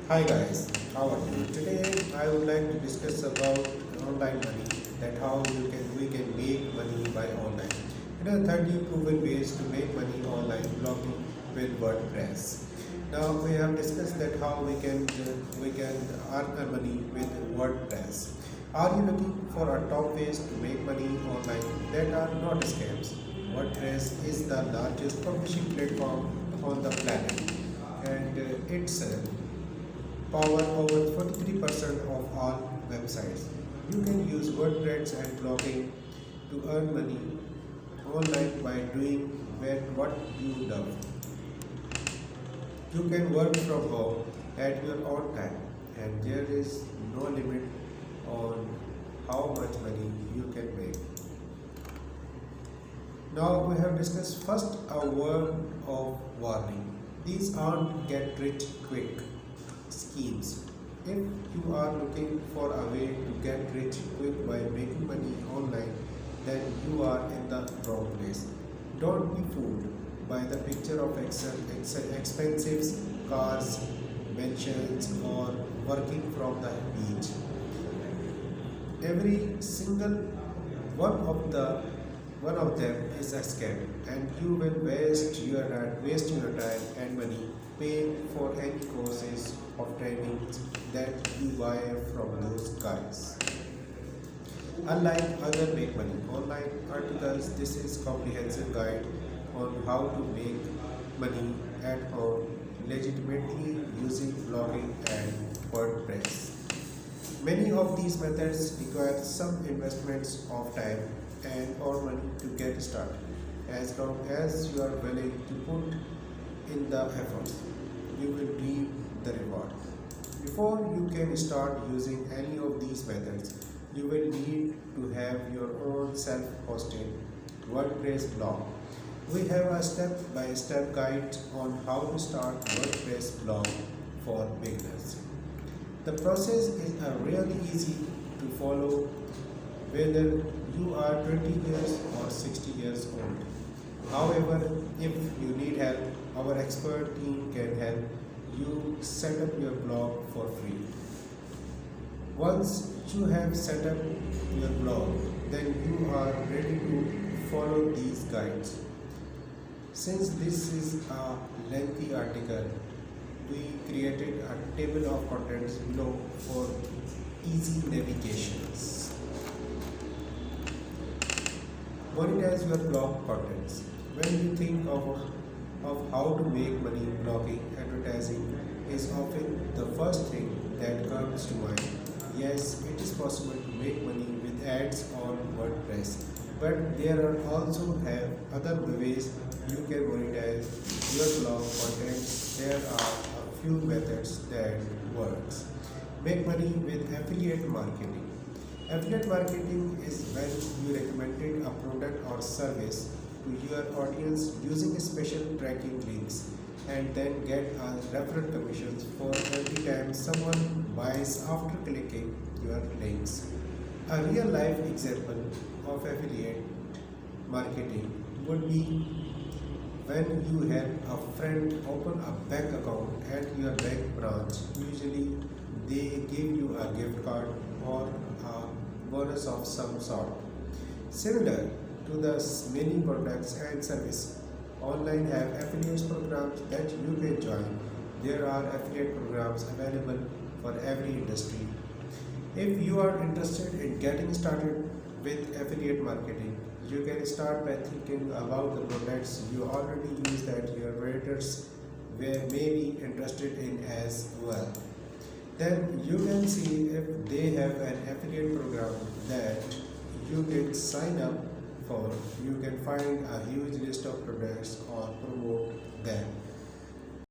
Hi guys, how are you? Today I would like to discuss about online money, that how we can make money by online. There are 30 proven ways to make money online blogging with WordPress. Now we have discussed that how we can earn our money with WordPress. Are you looking for a top ways to make money online that are not scams? WordPress is the largest publishing platform on the planet, and it's power over 43% of all websites. You can use WordPress and blogging to earn money online by doing what you love. You can work from home at your own time, and there is no limit on how much money you can make. Now we have discussed first a word of warning. These aren't get rich quick schemes. If you are looking for a way to get rich quick by making money online, then you are in the wrong place. Don't be fooled by the picture of expensive cars, mansions, or working from the beach. Every single one of them is a scam, and you will waste your time and money paying for any courses of training that you buy from those guys. Unlike other make money online articles, this is comprehensive guide on how to make money at home legitimately using blogging and WordPress. Many of these methods require some investments of time and or money to get started. As long as you are willing to put in the efforts, you will reap the reward. Before you can start using any of these methods, you will need to have your own self-hosted WordPress blog. We have a step-by-step guide on how to start WordPress blog for beginners. The process is really easy to follow whether you are 20 years or 60 years old. However, if you need help, our expert team can help you set up your blog for free. Once you have set up your blog, then you are ready to follow these guides. Since this is a lengthy article, we created a table of contents below for easy navigations. Monetize your blog contents. When you think of how to make money, blogging, advertising is often the first thing that comes to mind. Yes, it is possible to make money with ads on WordPress, but there are also have other ways you can monetize your blog contents. There are a few methods that works. Make money with affiliate marketing. Affiliate marketing is when you recommended a product or service to your audience using special tracking links and then get a referral commissions for every time someone buys after clicking your links. A real life example of affiliate marketing would be when you help a friend open a bank account at your bank branch. Usually they give you a gift card or a bonus of some sort. Similar to the many products and services, online have affiliate programs that you can join. There are affiliate programs available for every industry. If you are interested in getting started with affiliate marketing, you can start by thinking about the products you already use that your readers may be interested in as well. Then you can see if they have an affiliate program that you can sign up for. You can find a huge list of products or promote them.